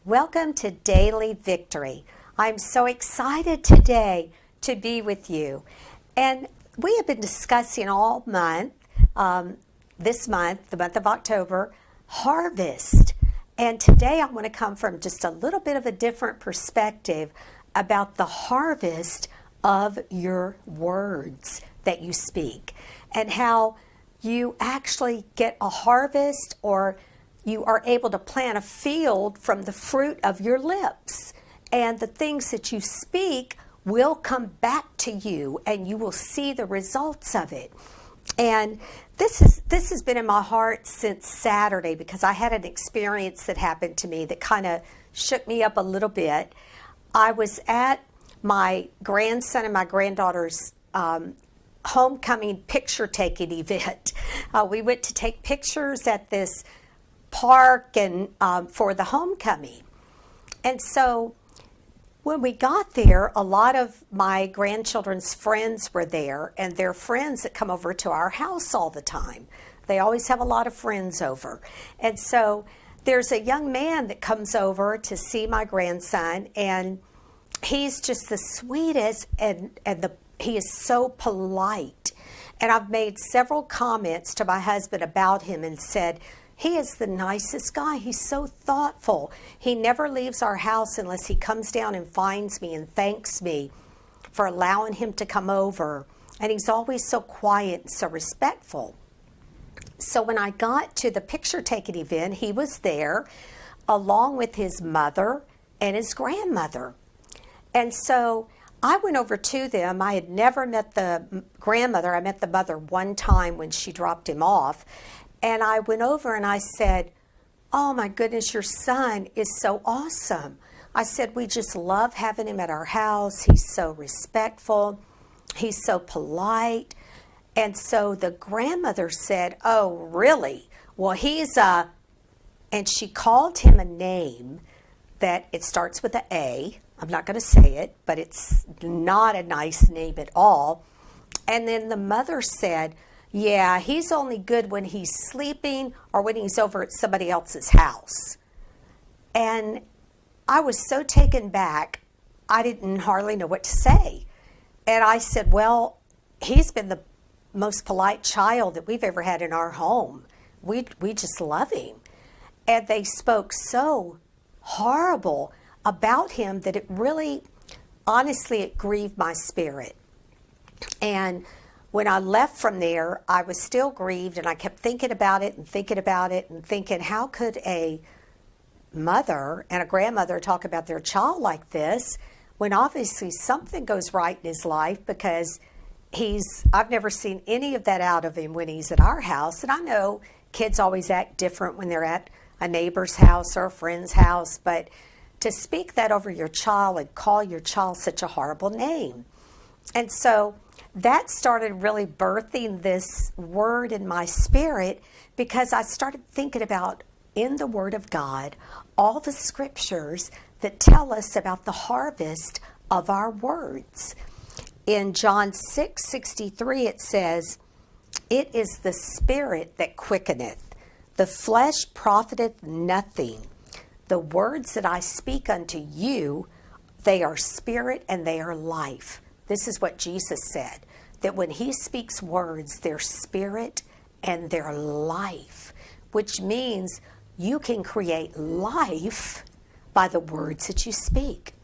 Welcome to Daily Victory. I'm so excited today to be with you. And we have been discussing all month, this month, the month of October, harvest. And today I want to come from just a little bit of a different perspective about the harvest of your words that you speak and how you actually get a harvest, or you are able to plant a field from the fruit of your lips. And the things that you speak will come back to you, and you will see the results of it. And this has been in my heart since Saturday, because I had an experience that happened to me that kind of shook me up a little bit. I was at my grandson and my granddaughter's homecoming picture-taking event. We went to take pictures at this park and for the homecoming. And so when we got there, a lot of my grandchildren's friends were there, and they're friends that come over to our house all the time. They always have a lot of friends over. And so there's a young man that comes over to see my grandson, and he's just the sweetest, and he is so polite. And I've made several comments to my husband about him and said, he is the nicest guy. He's so thoughtful. He never leaves our house unless he comes down and finds me and thanks me for allowing him to come over. And he's always so quiet and so respectful. So when I got to the picture-taking event, he was there along with his mother and his grandmother. And so I went over to them. I had never met the grandmother. I met the mother one time when she dropped him off. And I went over and I said, "Oh my goodness, your son is so awesome." I said, "We just love having him at our house. He's so respectful. He's so polite." And so the grandmother said, "Oh, really? Well, he's a," and she called him a name that it starts with an A. I'm not going to say it, but it's not a nice name at all. And then the mother said, "Yeah, he's only good when he's sleeping or when he's over at somebody else's house." And I was so taken back, I didn't hardly know what to say. And I said, "Well, he's been the most polite child that we've ever had in our home. We just love him." And they spoke so horrible about him that it really, honestly, it grieved my spirit. And when I left from there, I was still grieved, and I kept thinking about it and thinking about it and thinking, how could a mother and a grandmother talk about their child like this when obviously something goes right in his life, because I've never seen any of that out of him when he's at our house. And I know kids always act different when they're at a neighbor's house or a friend's house, but to speak that over your child and call your child such a horrible name. And so that started really birthing this word in my spirit, because I started thinking about, in the Word of God, all the scriptures that tell us about the harvest of our words. In John 6:63, it says, "It is the Spirit that quickeneth, the flesh profiteth nothing. The words that I speak unto you, they are spirit and they are life." This is what Jesus said, that when he speaks words, they're spirit and they're life, which means you can create life by the words that you speak.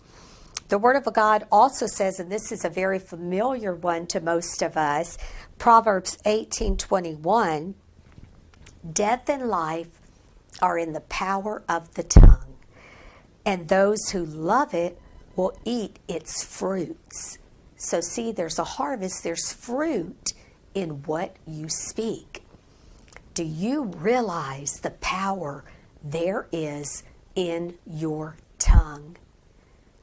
The Word of God also says, and this is a very familiar one to most of us, Proverbs 18:21, "Death and life are in the power of the tongue, and those who love it will eat its fruits." So see, there's a harvest, there's fruit in what you speak. Do you realize the power there is in your tongue?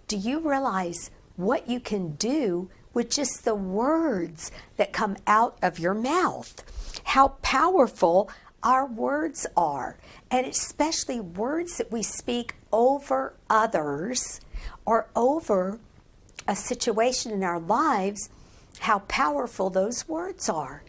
Do you realize what you can do with just the words that come out of your mouth? How powerful our words are, and especially words that we speak over others or over a situation in our lives, how powerful those words are.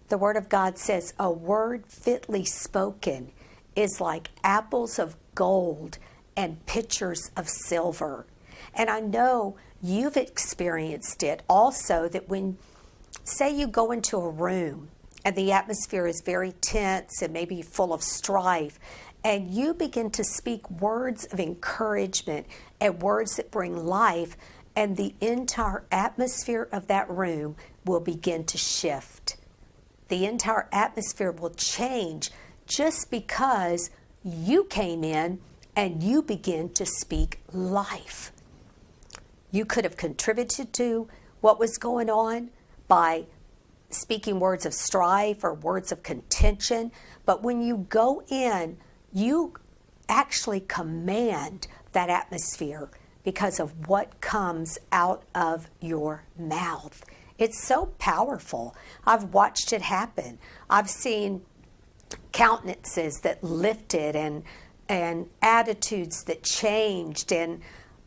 The Word of God says a word fitly spoken is like apples of gold and pitchers of silver. And I know you've experienced it also, that when, say, you go into a room and the atmosphere is very tense and maybe full of strife, and you begin to speak words of encouragement and words that bring life, and the entire atmosphere of that room will begin to shift. The entire atmosphere will change just because you came in and you begin to speak life. You could have contributed to what was going on by speaking words of strife or words of contention, but when you go in, you actually command that atmosphere because of what comes out of your mouth. It's so powerful. I've watched it happen. I've seen countenances that lifted and attitudes that changed, and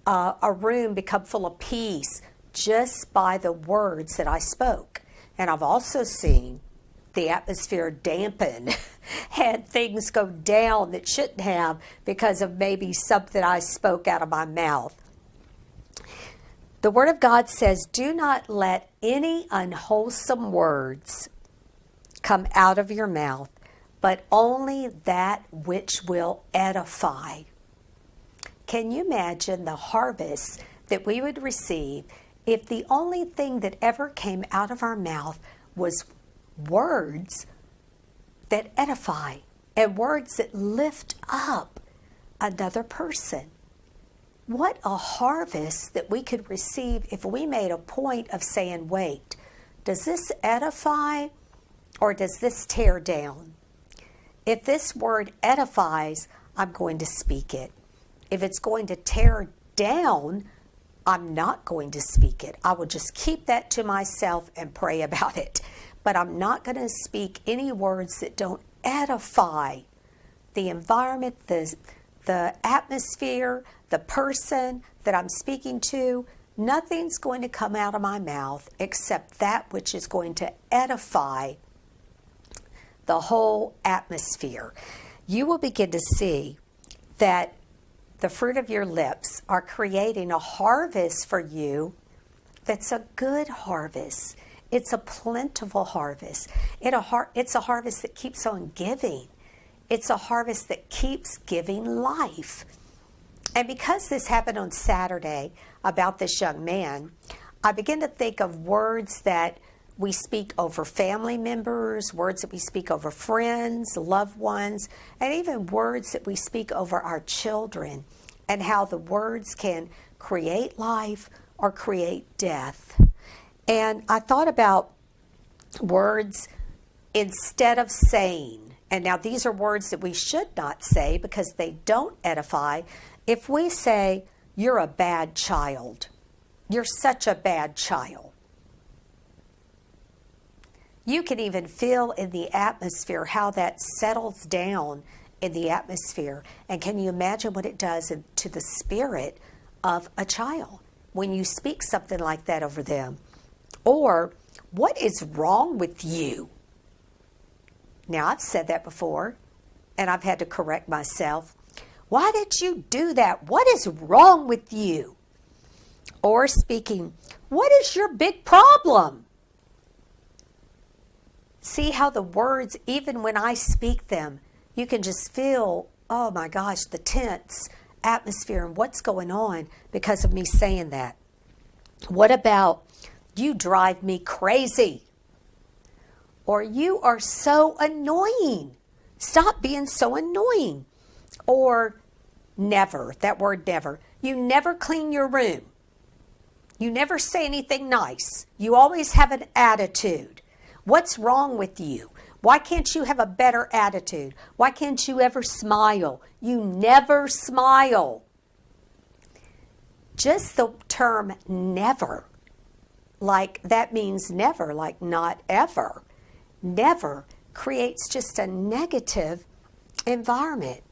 a room become full of peace just by the words that I spoke. And I've also seen the atmosphere dampen and things go down that shouldn't have because of maybe something I spoke out of my mouth. The Word of God says, do not let any unwholesome words come out of your mouth, but only that which will edify. Can you imagine the harvest that we would receive if the only thing that ever came out of our mouth was words that edify and words that lift up another person? What a harvest that we could receive if we made a point of saying, wait, does this edify or does this tear down? If this word edifies, I'm going to speak it. If it's going to tear down, I'm not going to speak it. I will just keep that to myself and pray about it. But I'm not going to speak any words that don't edify the environment, the atmosphere, the person that I'm speaking to. Nothing's going to come out of my mouth except that which is going to edify the whole atmosphere. You will begin to see that the fruit of your lips are creating a harvest for you that's a good harvest. It's a plentiful harvest. It's a harvest that keeps on giving. It's a harvest that keeps giving life. And because this happened on Saturday about this young man, I begin to think of words that we speak over family members, words that we speak over friends, loved ones, and even words that we speak over our children, and how the words can create life or create death. And I thought about words instead of saying, and now these are words that we should not say because they don't edify. If we say, you're a bad child, you're such a bad child, you can even feel in the atmosphere how that settles down in the atmosphere. And can you imagine what it does to the spirit of a child when you speak something like that over them? Or, what is wrong with you? Now, I've said that before, and I've had to correct myself. Why did you do that? What is wrong with you? Or speaking, what is your big problem? See how the words, even when I speak them, you can just feel, oh my gosh, the tense atmosphere and what's going on because of me saying that. What about, you drive me crazy? Or you are so annoying. Stop being so annoying. Or never, that word never. You never clean your room. You never say anything nice. You always have an attitude. What's wrong with you? Why can't you have a better attitude? Why can't you ever smile? You never smile. Just the term never, like that means never, like not ever. Never creates just a negative environment.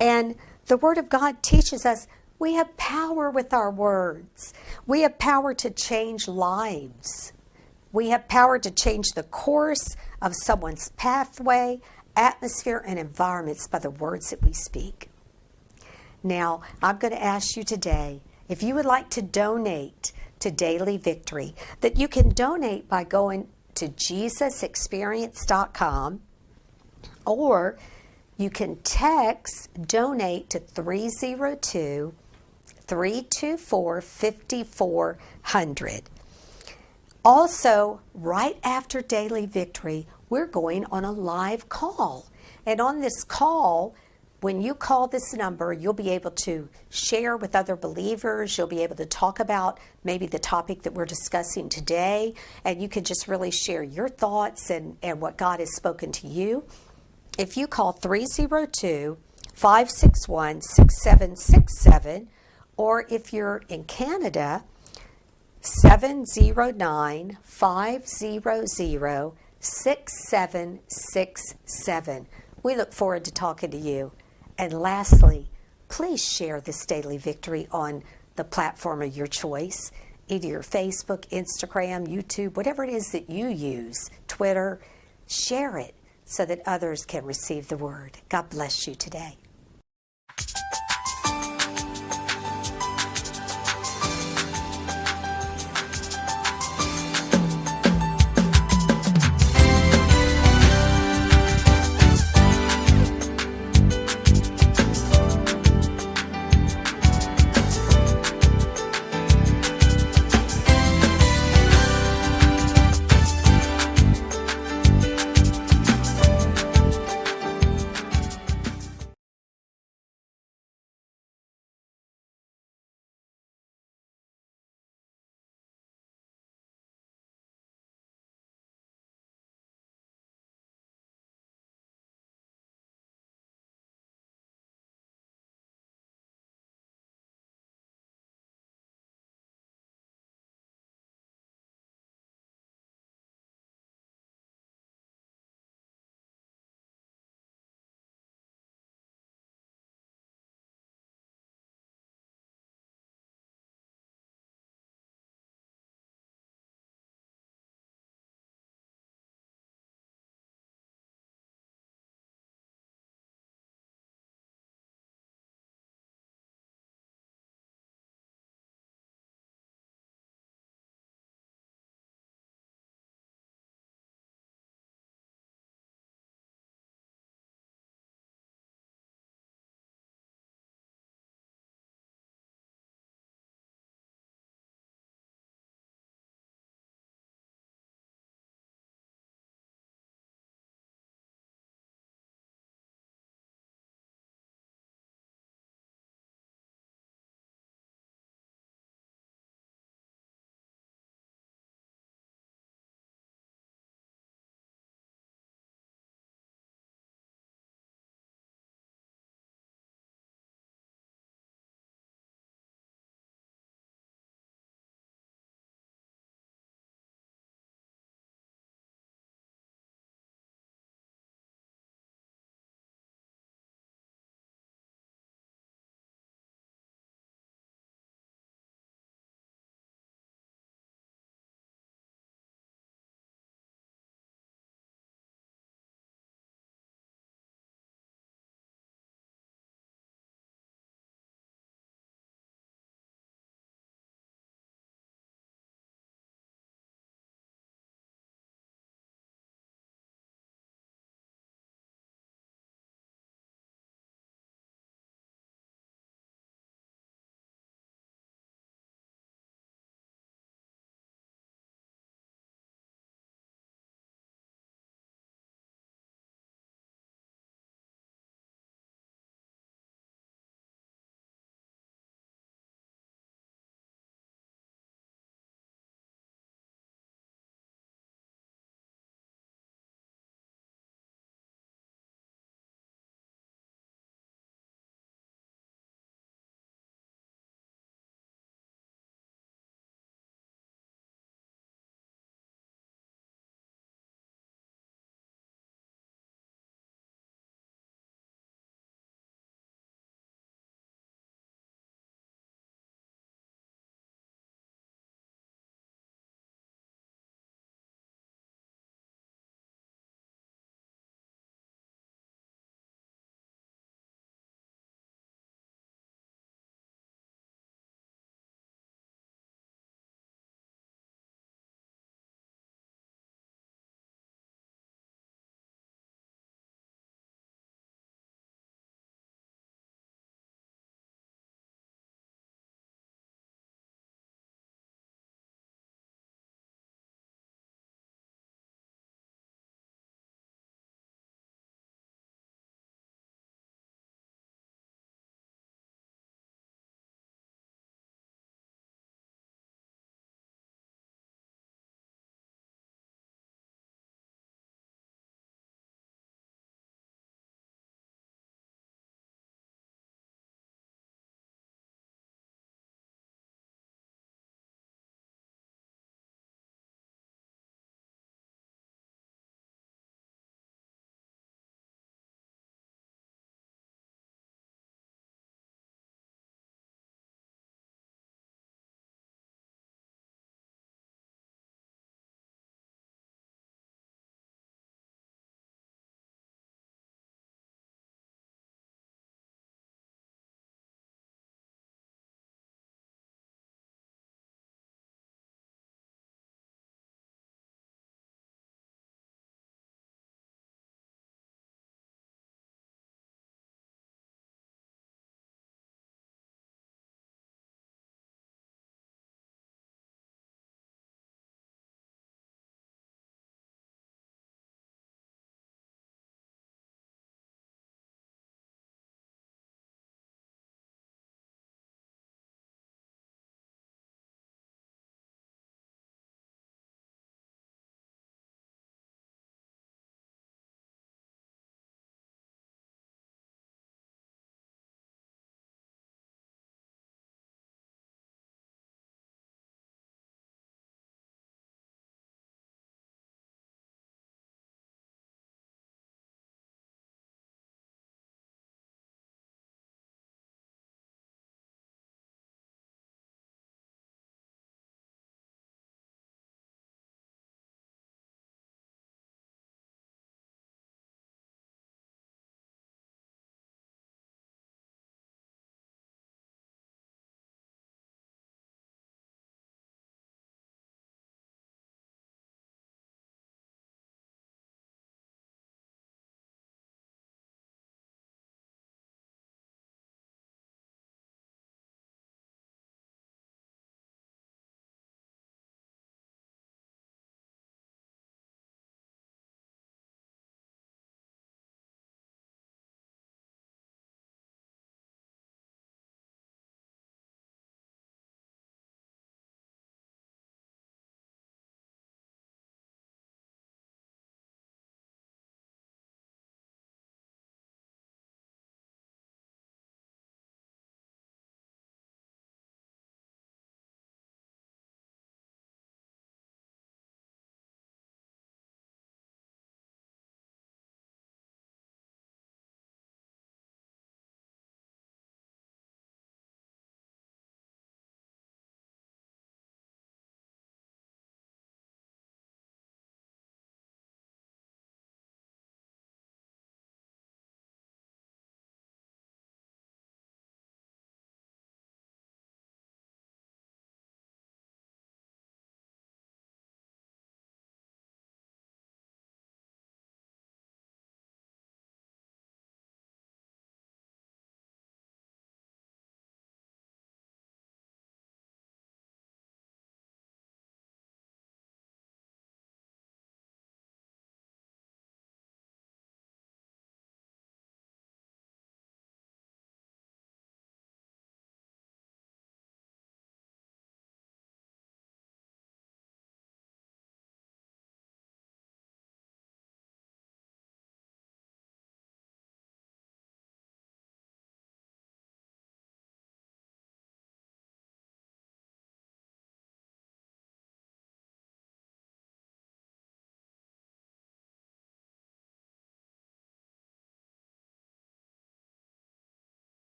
And the Word of God teaches us we have power with our words. We have power to change lives. We have power to change the course of someone's pathway, atmosphere, and environments by the words that we speak. Now, I'm going to ask you today, if you would like to donate to Daily Victory, that you can donate by going to JesusExperience.com, or you can text donate to 302-324-5400. Also, right after Daily Victory, we're going on a live call. And on this call, when you call this number, you'll be able to share with other believers. You'll be able to talk about maybe the topic that we're discussing today. And you can just really share your thoughts and what God has spoken to you. If you call 302-561-6767, or if you're in Canada, 709-500-6767. We look forward to talking to you. And lastly, please share this Daily Victory on the platform of your choice, either your Facebook, Instagram, YouTube, whatever it is that you use, Twitter. Share it so that others can receive the word. God bless you today.